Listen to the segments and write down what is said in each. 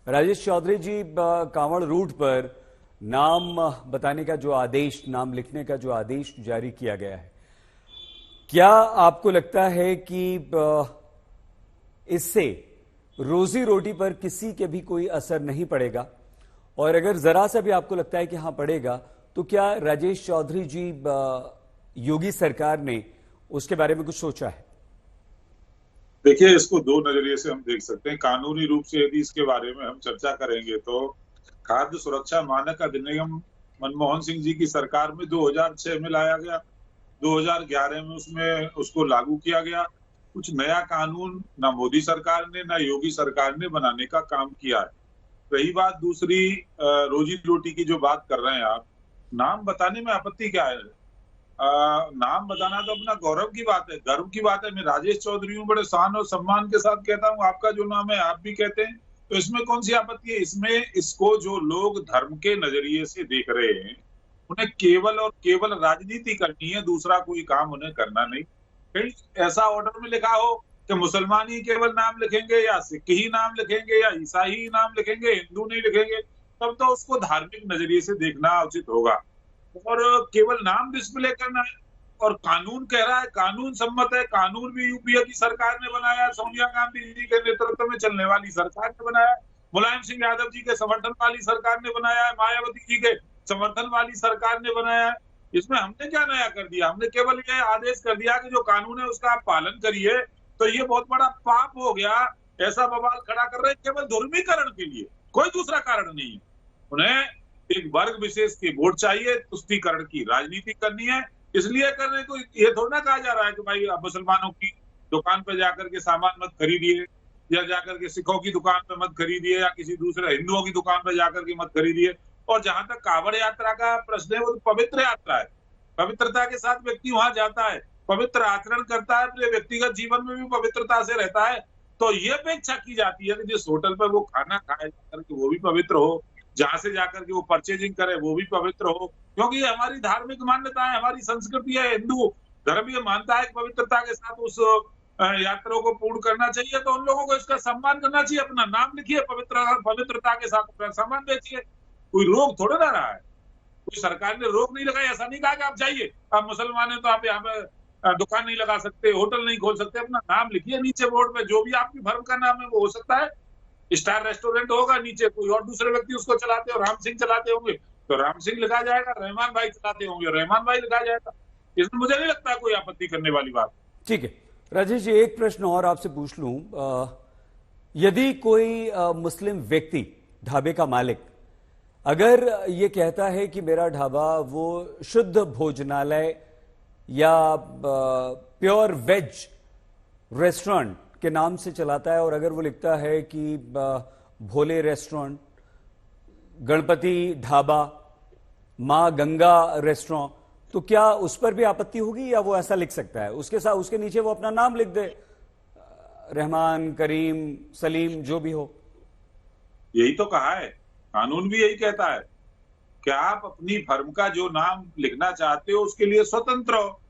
राजेश चौधरी जी, Kanwar root पर नाम बताने का जो आदेश, नाम लिखने का जो आदेश जारी किया गया है, क्या आपको लगता है कि इससे रोजी रोटी पर किसी के भी कोई असर नहीं पड़ेगा? और अगर जरा सा भी आपको लगता है कि हां पड़ेगा, तो क्या राजेश चौधरी जी, योगी सरकार ने उसके बारे में कुछ सोचा है? देखिए, इसको दो नजरिए से हम देख सकते हैं। कानूनी रूप से यदि इसके बारे में हम चर्चा करेंगे तो खाद्य सुरक्षा मानक अधिनियम मनमोहन सिंह जी की सरकार में 2006 में लाया गया। 2011 में उसमें उसको लागू किया गया। कुछ नया कानून ना मोदी सरकार ने ना योगी सरकार ने बनाने का काम किया है। रही बात दूसरी रोजी रोटी की जो बात कर रहे हैं आप, नाम बताने में आपत्ति क्या है? नाम बताना तो अपना गौरव की बात है, गर्व की बात है। मैं राजेश चौधरी हूँ, बड़े शान और सम्मान के साथ कहता हूँ आपका जो नाम है आप भी कहते हैं, तो इसमें कौन सी आपत्ति है? इसमें इसको जो लोग धर्म के नजरिए से देख रहे हैं, उन्हें केवल और केवल राजनीति करनी है, दूसरा कोई काम उन्हें करना नहीं। कहीं ऐसा ऑर्डर में लिखा हो कि मुसलमान ही केवल नाम लिखेंगे या सिख ही नाम लिखेंगे या ईसाई ही नाम लिखेंगे, हिंदू नहीं लिखेंगे, तब तो उसको धार्मिक नजरिए से देखना उचित होगा। और केवल नाम डिस्प्ले करना है। और कानून कह रहा है, कानून सम्मत है, कानून भी यूपीए की सरकार ने बनाया है, सोनिया गांधी जी के नेतृत्व में चलने वाली सरकार ने बनाया है, मुलायम सिंह यादव जी के समर्थन वाली सरकार ने बनाया है, मायावती जी के समर्थन वाली सरकार ने बनाया है। इसमें हमने क्या नया कर दिया? हमने केवल ये आदेश कर दिया कि जो कानून है उसका आप पालन करिए। तो ये बहुत बड़ा पाप हो गया। ऐसा बवाल खड़ा कर रहे हैं केवल धर्मीकरण के लिए, कोई दूसरा कारण नहीं है। उन्हें एक वर्ग विशेष की वोट चाहिए, तुष्टीकरण की राजनीति करनी है, इसलिए करने को ये थोड़ा ना कहा जा रहा है कि भाई आप मुसलमानों की दुकान पे जाकर के सामान मत खरीदिए, या जाकर के सिखों की दुकान पे मत खरीदिए, या किसी दूसरे हिंदुओं की दुकान पे जाकर के मत खरीदिए। और जहां तक कांवड़ यात्रा का प्रश्न है, वो तो पवित्र यात्रा है, पवित्रता के साथ व्यक्ति वहां जाता है, पवित्र आचरण करता है, अपने व्यक्तिगत जीवन में भी पवित्रता से रहता है। तो ये अपेक्षा की जाती है कि जिस होटल पर वो खाना खाए जाकर के वो भी पवित्र हो, जहां से जाकर के वो परचेजिंग करे वो भी पवित्र हो, क्योंकि ये हमारी धार्मिक मान्यता है, हमारी संस्कृति है। हिंदू धर्म ये मानता है कि पवित्रता के साथ उस यात्रा को पूर्ण करना चाहिए। तो उन लोगों को इसका सम्मान करना चाहिए। अपना नाम लिखिए, पवित्रता के साथ अपना सामान बेचिए, कोई रोक थोड़ा ना रहा है। कोई सरकार ने रोक नहीं लगाई, ऐसा नहीं कहा कि आप जाइए, आप मुसलमान हैं तो आप यहाँ पे दुकान नहीं लगा सकते, होटल नहीं खोल सकते। अपना नाम लिखिए नीचे बोर्ड पे, जो भी आपकी धर्म का नाम है वो हो सकता है। स्टार रेस्टोरेंट होगा, नीचे कोई और दूसरे व्यक्ति उसको चलाते हो, राम सिंह चलाते होंगे तो राम सिंह लिखा जाएगा, रहमान भाई चलाते होंगे रहमान भाई लिखा जाएगा। इसमें मुझे नहीं लगता कोई आपत्ति करने वाली बात। ठीक है राजेश जी, एक प्रश्न और आपसे पूछ लूं। यदि कोई मुस्लिम व्यक्ति, ढाबे का मालिक, अगर ये कहता है कि मेरा ढाबा वो शुद्ध भोजनालय या प्योर वेज रेस्टोरेंट के नाम से चलाता है, और अगर वो लिखता है कि भोले रेस्टोरेंट, गणपति ढाबा, मां गंगा रेस्टोरेंट, तो क्या उस पर भी आपत्ति होगी, या वो ऐसा लिख सकता है? उसके साथ उसके नीचे वो अपना नाम लिख दे, रहमान, करीम, सलीम, जो भी हो। यही तो कहा है, कानून भी यही कहता है कि आप अपनी धर्म का जो नाम लिखना चाहते हो उसके लिए स्वतंत्र हो।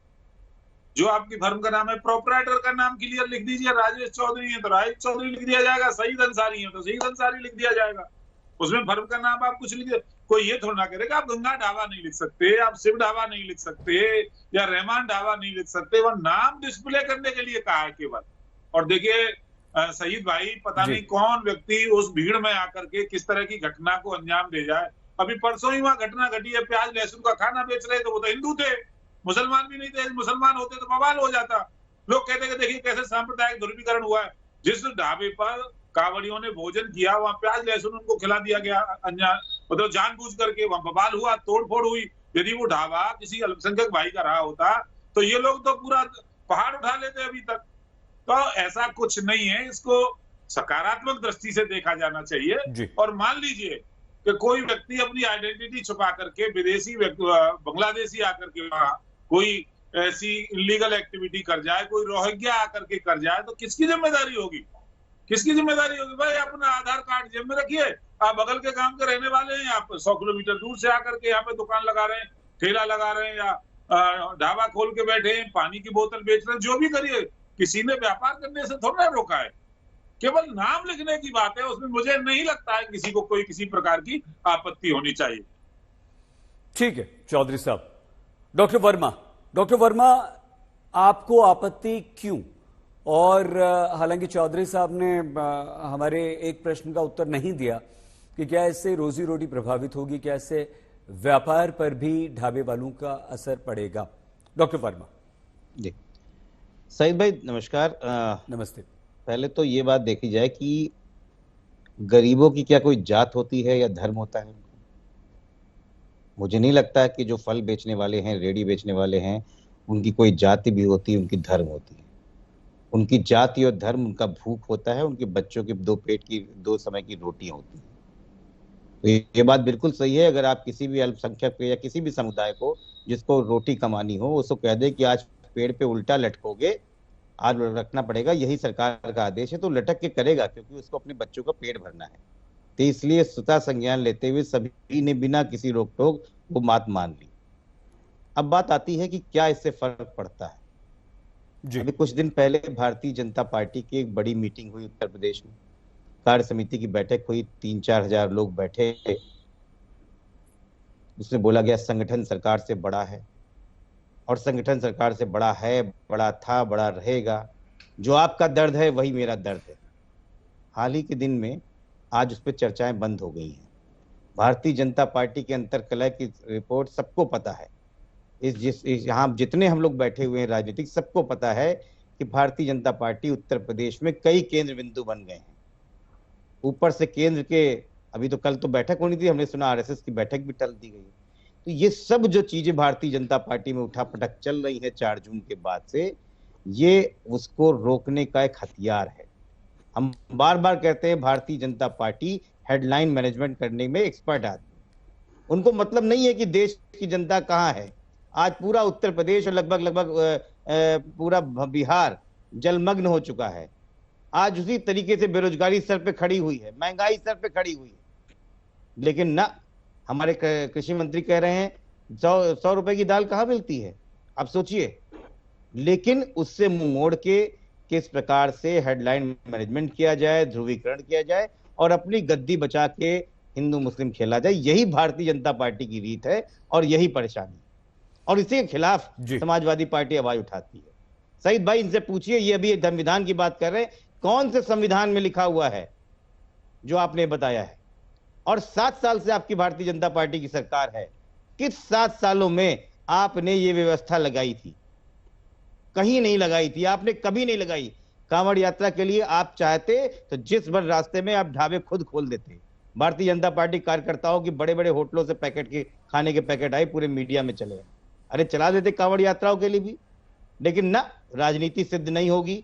जो आपकी धर्म का नाम है, प्रोपराइटर का नाम क्लियर लिख दीजिए। राजेश चौधरी है तो राजेश चौधरी लिख दिया जाएगा, सईद अंसारी है तो सईद अंसारी लिख दिया जाएगा। उसमें धर्म का नाम आप कुछ लिख, कोई ये थोड़ा ना करेगा आप गंगा ढाबा नहीं लिख सकते, आप शिव ढाबा नहीं लिख सकते, या रहमान ढाबा नहीं लिख सकते। वह नाम डिस्प्ले करने के लिए कहा है केवल। और देखिए शहीद भाई, पता नहीं कौन व्यक्ति उस भीड़ में आकर के किस तरह की घटना को अंजाम दे जाए। अभी परसों ही वहां घटना घटी है, प्याज लहसुन का खाना बेच रहे थे, वो तो हिंदू थे, मुसलमान भी नहीं थे। मुसलमान होते तो बवाल हो जाता। लोग कहते कि देखिए कैसे सांप्रदायिक ध्रुवीकरण हुआ है। जिस ढाबे पर कांवड़ियों ने भोजन किया वहां प्याज लहसुन उनको खिला दिया गया अनजान, मतलब जानबूझ करके, वहां बवाल हुआ, तोड़फोड़ हुई। यदि वो ढाबा किसी अल्पसंख्यक भाई का रहा होता तो ये लोग तो पूरा पहाड़ उठा लेते अभी तक। तो ऐसा कुछ नहीं है, इसको सकारात्मक दृष्टि से देखा जाना चाहिए। और मान लीजिए कि कोई व्यक्ति अपनी आइडेंटिटी छुपा करके, विदेशी बांग्लादेशी आकर के वहां कोई ऐसी इलीगल एक्टिविटी कर जाए, कोई रोहिंग्या आकर के कर जाए, तो किसकी जिम्मेदारी होगी? किसकी जिम्मेदारी होगी? भाई अपना आधार कार्ड जेब में रखिए, आप बगल के गांव के रहने वाले हैं, आप 100 किलोमीटर दूर से आकर के यहाँ पे दुकान लगा रहे हैं, ठेला लगा रहे हैं, या ढाबा खोल के बैठे हैं, पानी की बोतल बेच रहे हैं, जो भी करिए, किसी ने व्यापार करने से थोड़ा रोका है। केवल नाम लिखने की बात है, उसमें मुझे नहीं लगता है किसी को कोई किसी प्रकार की आपत्ति होनी चाहिए। ठीक है चौधरी साहब। डॉक्टर वर्मा, आपको आपत्ति क्यों? और हालांकि चौधरी साहब ने हमारे एक प्रश्न का उत्तर नहीं दिया कि क्या इससे रोजी रोटी प्रभावित होगी, क्या इससे व्यापार पर भी ढाबे वालों का असर पड़ेगा? डॉक्टर वर्मा जी, सईद भाई नमस्कार। नमस्ते। पहले तो ये बात देखी जाए कि गरीबों की क्या कोई जात होती है या धर्म होता है? मुझे नहीं लगता कि जो फल बेचने वाले हैं, रेडी बेचने वाले हैं, उनकी कोई जाति भी होती है, उनकी धर्म होती है। उनकी जाति और धर्म उनका भूख होता है, उनके बच्चों की दो समय की रोटियां होती हैं। तो ये बात बिल्कुल सही है। अगर आप किसी भी अल्पसंख्यक या किसी भी समुदाय को जिसको रोटी कमानी हो, उसको कह दे कि आज पेड़ पे उल्टा लटकोगे, आज रखना पड़ेगा, यही सरकार का आदेश है, तो लटक के करेगा, क्योंकि उसको अपने बच्चों का पेट भरना है। तो इसलिए स्वतः संज्ञान लेते हुए सभी ने बिना किसी रोक टोक वो बात मान ली। अब बात आती है कि क्या इससे फर्क पड़ता है। अभी कुछ दिन पहले भारतीय जनता पार्टी की एक बड़ी मीटिंग हुई उत्तर प्रदेश में, कार्य समिति की बैठक हुई, 3-4 हजार लोग बैठे। उसमें बोला गया संगठन सरकार से बड़ा है, और संगठन सरकार से बड़ा है, बड़ा था, बड़ा रहेगा। जो आपका दर्द है वही मेरा दर्द है। हाल ही के दिन में आज उस पर चर्चाएं बंद हो गई हैं। भारतीय जनता पार्टी के अंतर्कलह की रिपोर्ट सबको पता है। यहाँ जितने हम लोग बैठे हुए हैं राजनीतिक, सबको पता है कि भारतीय जनता पार्टी उत्तर प्रदेश में कई केंद्र बिंदु बन गए हैं। ऊपर से केंद्र के, अभी तो कल तो बैठक होनी थी, हमने सुना आरएसएस की बैठक भी टल दी गई। तो ये सब जो चीजें भारतीय जनता पार्टी में उठापटक चल रही है 4 जून के बाद से, ये उसको रोकने का एक हथियार है। हम बार बार कहते हैं Bharatiya Janata party headline management करने में एक्सपर्ट आदमी। उनको मतलब नहीं है कि देश की जनता कहाँ है। आज पूरा उत्तर प्रदेश और लगभग पूरा बिहार जलमग्न हो चुका है। आज उसी तरीके से बेरोजगारी सर पे खड़ी हुई है, महंगाई सर पे खड़ी हुई है। लेकिन ना, हमारे कृषि मंत्री कह रहे हैं 100 रुपए की दाल कहाँ मिलती है, आप सोचिए। लेकिन उससे मुंह मोड़ के किस प्रकार से हेडलाइन मैनेजमेंट किया जाए, ध्रुवीकरण किया जाए और अपनी गद्दी बचा के हिंदू मुस्लिम खेला जाए, यही भारतीय जनता पार्टी की रीत है और यही परेशानी। और इसी के खिलाफ समाजवादी पार्टी आवाज उठाती है। सईद भाई इनसे पूछिए, ये अभी संविधान की बात कर रहे हैं, कौन से संविधान में लिखा हुआ है जो आपने बताया है? और 7 साल से आपकी भारतीय जनता पार्टी की सरकार है, किस 7 सालों में आपने ये व्यवस्था लगाई थी? कहीं नहीं लगाई थी, आपने कभी नहीं लगाई। कांवड़ यात्रा के लिए आप चाहते तो जिस भर रास्ते में आप ढाबे खुद खोल देते। भारतीय जनता पार्टी कार्यकर्ताओं की बड़े बड़े होटलों से पैकेट के खाने के पैकेट आए, पूरे मीडिया में चले, अरे चला देते कांवड़ यात्राओं के लिए भी। लेकिन ना, राजनीति सिद्ध नहीं होगी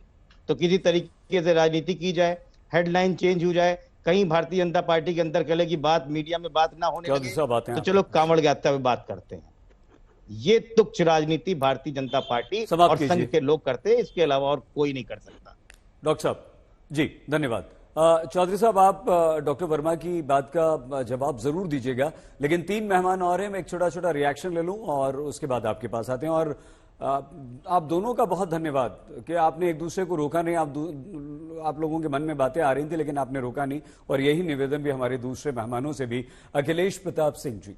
तो किसी तरीके से राजनीति की जाए, हेडलाइन चेंज हो जाए, कहीं भारतीय जनता पार्टी के अंदर कले की बात मीडिया में बात ना होने लगे तो चलो कांवड़ यात्रा में बात करते हैं। ये तुच्छ राजनीति भारतीय जनता पार्टी और संघ के लोग करते हैं, इसके अलावा और कोई नहीं कर सकता। डॉक्टर साहब जी धन्यवाद। चौधरी साहब, आप डॉक्टर वर्मा की बात का जवाब जरूर दीजिएगा, लेकिन 3 मेहमान और हैं, मैं एक छोटा छोटा रिएक्शन ले लूं और उसके बाद आपके पास आते हैं। और आप दोनों का बहुत धन्यवाद कि आपने एक दूसरे को रोका नहीं। आप लोगों के मन में बातें आ रही थी लेकिन आपने रोका नहीं, और यही निवेदन भी हमारे दूसरे मेहमानों से भी। अखिलेश प्रताप सिंह जी,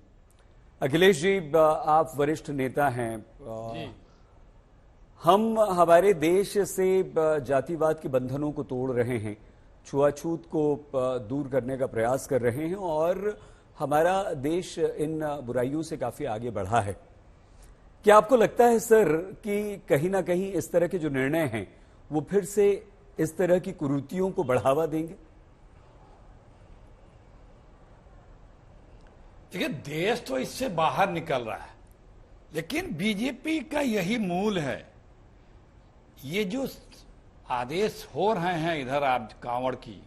अखिलेश जी, आप वरिष्ठ नेता हैं। हम हमारे देश से जातिवाद के बंधनों को तोड़ रहे हैं, छुआछूत को दूर करने का प्रयास कर रहे हैं, और हमारा देश इन बुराइयों से काफी आगे बढ़ा है। क्या आपको लगता है सर कि कहीं ना कहीं इस तरह के जो निर्णय हैं वो फिर से इस तरह की कुरीतियों को बढ़ावा देंगे? देखिए, देश तो इससे बाहर निकल रहा है, लेकिन बीजेपी का यही मूल है। ये जो आदेश हो रहे हैं इधर आप कांवड़ की,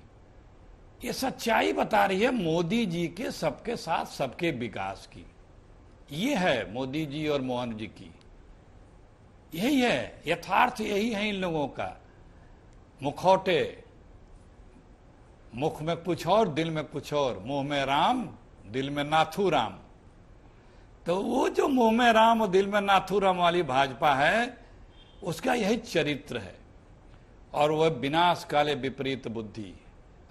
ये सच्चाई बता रही है मोदी जी के सबके साथ सबके विकास की। ये है मोदी जी और मोहन जी की, यही है यथार्थ, यही है इन लोगों का। मुखौटे, मुख में कुछ और दिल में कुछ और, मुंह में राम दिल में नाथू राम। तो वो जो मुंह में राम और दिल में नाथू राम वाली भाजपा है, उसका यही चरित्र है। और वह विनाश काले विपरीत बुद्धि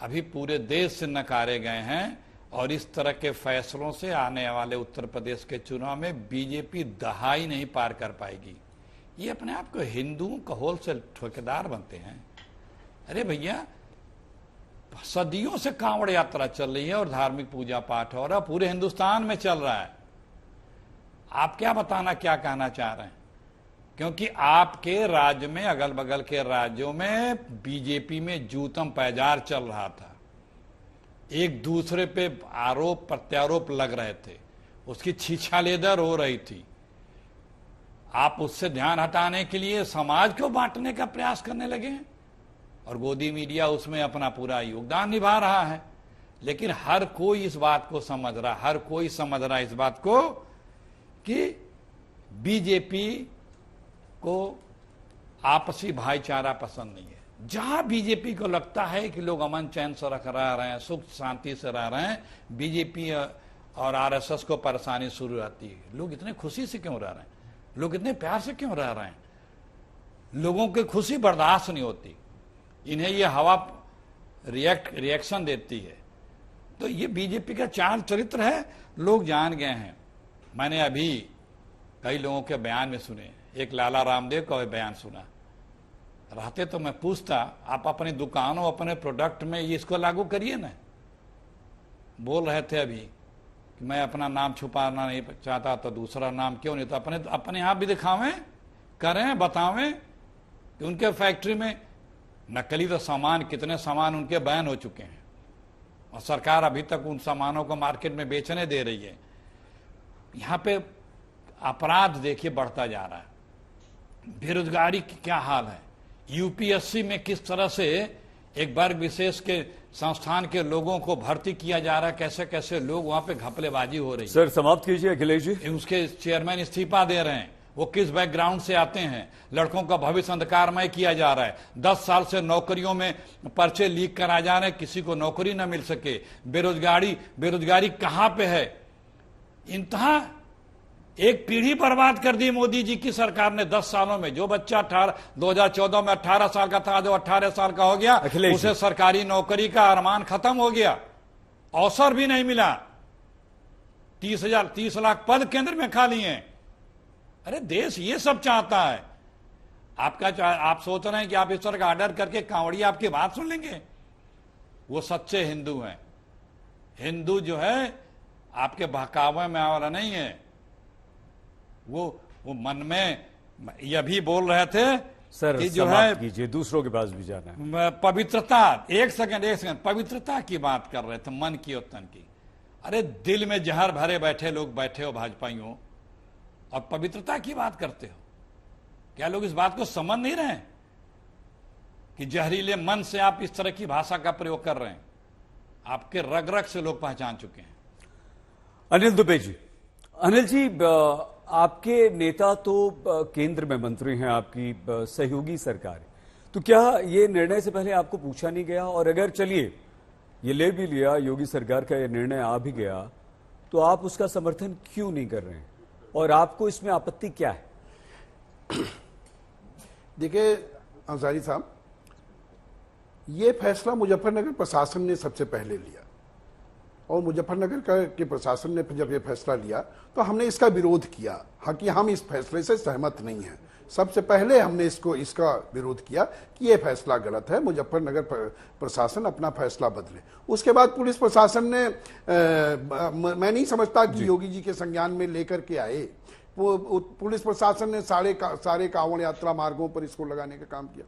अभी पूरे देश से नकारे गए हैं। और इस तरह के फैसलों से आने वाले उत्तर प्रदेश के चुनाव में बीजेपी दहाई नहीं पार कर पाएगी। ये अपने आप को हिंदुओं का होलसेल ठेकेदार बनते हैं। अरे भैया, सदियों से कांवड़ यात्रा चल रही है और धार्मिक पूजा पाठ हो रहा है, पूरे हिंदुस्तान में चल रहा है। आप क्या बताना, क्या कहना चाह रहे हैं? क्योंकि आपके राज्य में, अगल बगल के राज्यों में बीजेपी में जूतम पैजार चल रहा था, एक दूसरे पे आरोप प्रत्यारोप लग रहे थे, उसकी छीछालेदर हो रही थी। आप उससे ध्यान हटाने के लिए समाज को बांटने का प्रयास करने लगे हैं और गोदी मीडिया उसमें अपना पूरा योगदान निभा रहा है। लेकिन हर कोई इस बात को समझ रहा, हर कोई समझ रहा है इस बात को कि बीजेपी को आपसी भाईचारा पसंद नहीं है। जहां बीजेपी को लगता है कि लोग अमन चैन से रह रहे हैं, सुख शांति से रह रहे हैं, बीजेपी और आरएसएस को परेशानी शुरू रहती है। लोग इतने खुशी से क्यों रह रहे हैं, लोग इतने प्यार से क्यों रह रहे हैं? लोगों की खुशी बर्दाश्त नहीं होती, इन्हें ये हवा रिएक्शन देती है। तो ये बीजेपी का चाल चरित्र है, लोग जान गए हैं। मैंने अभी कई लोगों के बयान में सुने, एक लाला रामदेव का बयान सुना, रहते तो मैं पूछता, आप अपनी दुकानों, अपने प्रोडक्ट में ये इसको लागू करिए ना। बोल रहे थे अभी कि मैं अपना नाम छुपाना नहीं चाहता, तो दूसरा नाम क्यों नहीं, तो अपने आप भी दिखावें, करें, बतावें कि उनके फैक्ट्री में नकली तो सामान, कितने सामान उनके बैन हो चुके हैं और सरकार अभी तक उन सामानों को मार्केट में बेचने दे रही है। यहां पे अपराध देखिए बढ़ता जा रहा है, बेरोजगारी की क्या हाल है, यूपीएससी में किस तरह से एक वर्ग विशेष के संस्थान के लोगों को भर्ती किया जा रहा है, कैसे कैसे लोग वहां पे घपलेबाजी हो रही है। सर समाप्त कीजिए अखिलेश जी। उसके चेयरमैन इस्तीफा दे रहे हैं, वो किस बैकग्राउंड से आते हैं, लड़कों का भविष्य अंधकारमय किया जा रहा है। 10 साल से नौकरियों में पर्चे लीक करा जा रहे हैं, किसी को नौकरी न मिल सके। बेरोजगारी कहां पे है? इंतहा एक पीढ़ी बर्बाद कर दी मोदी जी की सरकार ने 10 सालों में। जो बच्चा 2014 में 18 साल का था, जो 18 साल का हो गया, उसे सरकारी नौकरी का अरमान खत्म हो गया, अवसर भी नहीं मिला। 30 लाख पद केंद्र में खाली हैं। अरे देश ये सब चाहता है। आप सोच रहे हैं कि आप इस तरह का ऑर्डर करके कांवड़िया आपकी बात सुन लेंगे? वो सच्चे हिंदू हैं। हिंदू जो है आपके बहकावे में आवारा नहीं है। वो मन में ये भी बोल रहे थे सर कि जो है कीजिए, दूसरों के पास भी जाना है। पवित्रता, एक सेकंड, पवित्रता की बात कर रहे थे, मन की और तन की। अरे दिल में जहर भरे बैठे लोग बैठे हो भाजपाइयों, और पवित्रता की बात करते हो। क्या लोग इस बात को समझ नहीं रहे हैं कि जहरीले मन से आप इस तरह की भाषा का प्रयोग कर रहे हैं? आपके रग रग से लोग पहचान चुके हैं। अनिल दुबे जी, अनिल जी, आपके नेता तो केंद्र में मंत्री हैं, आपकी सहयोगी सरकार है, तो क्या ये निर्णय से पहले आपको पूछा नहीं गया? और अगर चलिए ये ले भी लिया, योगी सरकार का ये निर्णय आ भी गया, तो आप उसका समर्थन क्यों नहीं कर रहे हैं और आपको इसमें आपत्ति क्या है? देखिए अंसारी साहब, ये फैसला मुजफ्फरनगर प्रशासन ने सबसे पहले लिया और मुजफ्फरनगर के प्रशासन ने जब ये फैसला लिया तो हमने इसका विरोध किया। हाँ कि हम इस फैसले से सहमत नहीं हैं। सबसे पहले हमने इसका विरोध किया कि ये फैसला गलत है, मुजफ्फरनगर प्रशासन अपना फैसला बदले। उसके बाद पुलिस प्रशासन ने मैं नहीं समझता कि योगी जी के संज्ञान में लेकर के आए। वो पुलिस प्रशासन ने सारे कांवड़ यात्रा मार्गों पर इसको लगाने का काम किया।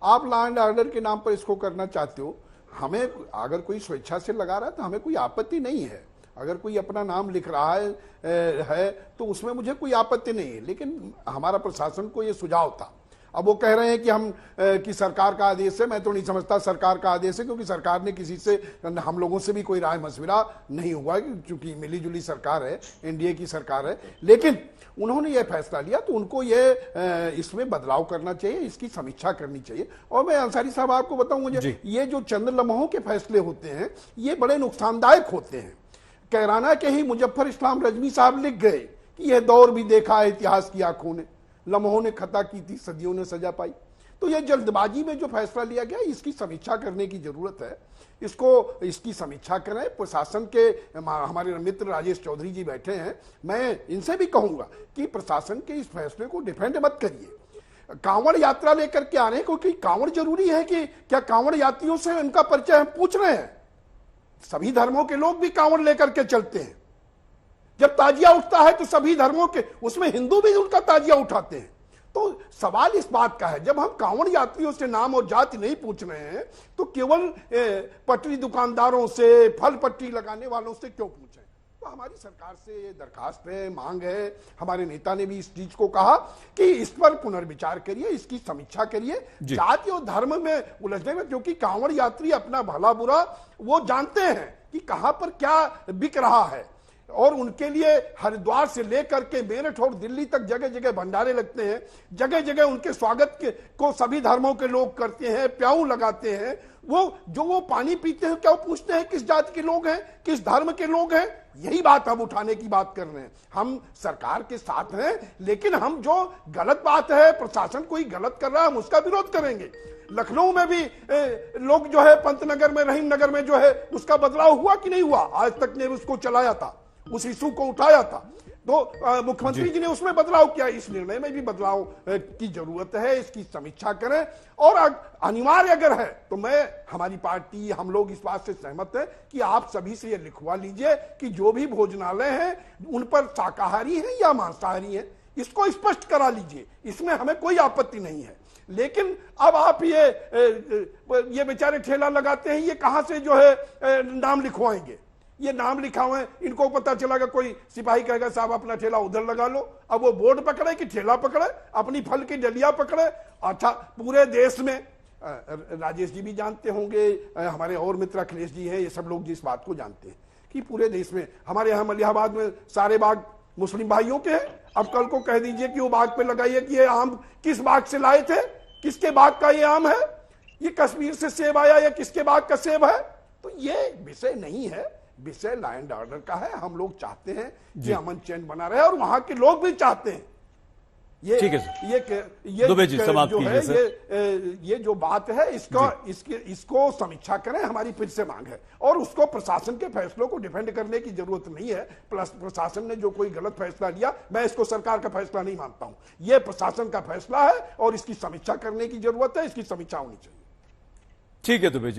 आप लॉ एंड ऑर्डर के नाम पर इसको करना चाहते हो, हमें अगर कोई स्वेच्छा से लगा रहा है तो हमें कोई आपत्ति नहीं है। अगर कोई अपना नाम लिख रहा है तो उसमें मुझे कोई आपत्ति नहीं है। लेकिन हमारा प्रशासन को ये सुझाव था। अब वो कह रहे हैं कि कि सरकार का आदेश है। मैं तो नहीं समझता सरकार का आदेश है, क्योंकि सरकार ने किसी से, हम लोगों से भी कोई राय मशविरा नहीं हुआ, क्योंकि मिली जुली सरकार है, एनडीए की सरकार है। लेकिन उन्होंने ये फैसला लिया तो उनको ये इसमें बदलाव करना चाहिए, इसकी समीक्षा करनी चाहिए। और मैं अंसारी साहब आपको बताऊं, मुझे ये जो चंद लम्हों के फैसले होते हैं ये बड़े नुकसानदायक होते हैं। कैराना के ही मुजफ्फर इस्लाम रजवी साहब लिख गए कि यह दौर भी देखा है इतिहास की आंखों ने, लम्हों ने खता की थी, सदियों ने सजा पाई। तो ये जल्दबाजी में जो फैसला लिया गया इसकी समीक्षा करने की जरूरत है। इसकी समीक्षा करें। प्रशासन के हमारे मित्र राजेश चौधरी जी बैठे हैं, मैं इनसे भी कहूंगा कि प्रशासन के इस फैसले को डिफेंड मत करिए। कांवड़ यात्रा लेकर के आ रहे हैं, क्योंकि कांवड़ जरूरी है कि क्या कांवड़ यात्रियों से उनका परिचय हम पूछ रहे हैं? सभी धर्मों के लोग भी कांवड़ लेकर के चलते हैं। जब ताजिया उठता है तो सभी धर्मों के, उसमें हिंदू भी उनका ताजिया उठाते हैं। तो सवाल इस बात का है, जब हम कांवड़ यात्रियों से नाम और जाति नहीं पूछ रहे हैं तो केवल पटरी दुकानदारों से, फल पट्टी लगाने वालों से क्यों पूछें? तो हमारी सरकार से ये दरखास्त है, मांग है। हमारे नेता ने भी इस चीज को कहा कि इस पर पुनर्विचार करिए, इसकी समीक्षा करिए, जाति और धर्म में उलझने में, क्योंकि कांवड़ यात्री अपना भला बुरा वो जानते हैं कि कहां पर क्या बिक रहा है। और उनके लिए हरिद्वार से लेकर के मेरठ और दिल्ली तक जगह जगह भंडारे लगते हैं, जगह जगह उनके स्वागत को सभी धर्मों के लोग करते हैं, प्याऊ लगाते हैं। वो पानी पीते हैं, क्या वो पूछते हैं किस जाति के लोग हैं, किस धर्म के लोग हैं? यही बात हम उठाने की बात कर रहे हैं। हम सरकार के साथ हैं, लेकिन हम जो गलत बात है, प्रशासन कोई गलत कर रहा है, हम उसका विरोध करेंगे। लखनऊ में भी लोग जो है पंतनगर में, रहीम नगर में जो है उसका बदलाव हुआ कि नहीं हुआ? आज तक ने उसको चलाया था, उस इशू को उठाया था, तो मुख्यमंत्री जी ने उसमें बदलाव किया। इस निर्णय में भी बदलाव की जरूरत है, इसकी समीक्षा करें। और अनिवार्य अगर है तो हमारी पार्टी, हम लोग इस बात से सहमत हैं कि आप सभी से ये लिखवा लीजिए कि जो भी भोजनालय हैं उन पर शाकाहारी हैं या मांसाहारी हैं, इसको स्पष्ट करा लीजिए। इसमें हमें कोई आपत्ति नहीं है। लेकिन अब आप ये बेचारे ठेला लगाते हैं, ये कहां से जो है नाम लिखवाएंगे? ये नाम लिखा हुआ है, इनको पता चला कि कोई सिपाही कहेगा साहब अपना ठेला उधर लगा लो। अब वो बोर्ड पकड़े कि ठेला पकड़े, अपनी फल की डलिया पकड़े। अच्छा, पूरे देश में राजेश जी भी जानते होंगे, हमारे और मित्र अखिलेश जी हैं, ये सब लोग इस बात को जानते हैं कि पूरे देश में, हमारे यहाँ मलिहाबाद में सारे बाग मुस्लिम भाइयों के हैं। अब कल को कह दीजिए कि वो बाग पे लगाइए कि ये आम किस बाग से लाए थे, किसके बाग का ये आम है, ये कश्मीर से सेब आया या किसके बाग का सेब है। तो ये विषय नहीं है, विषय लॉ एंड ऑर्डर का है। हम लोग चाहते हैं कि अमन चैन बना रहे और वहां के लोग भी चाहते हैं। ठीक है सर, दुबे जी समाप्त कीजिए सर। ये जो बात है इसको समीक्षा करें, हमारी फिर से मांग है। और उसको प्रशासन के फैसलों को डिफेंड करने की जरूरत नहीं है। प्लस प्रशासन ने जो कोई गलत फैसला लिया, मैं इसको सरकार का फैसला नहीं मानता हूं। यह प्रशासन का फैसला है और इसकी समीक्षा करने की जरूरत है, इसकी समीक्षा होनी चाहिए। ठीक है दुबे जी।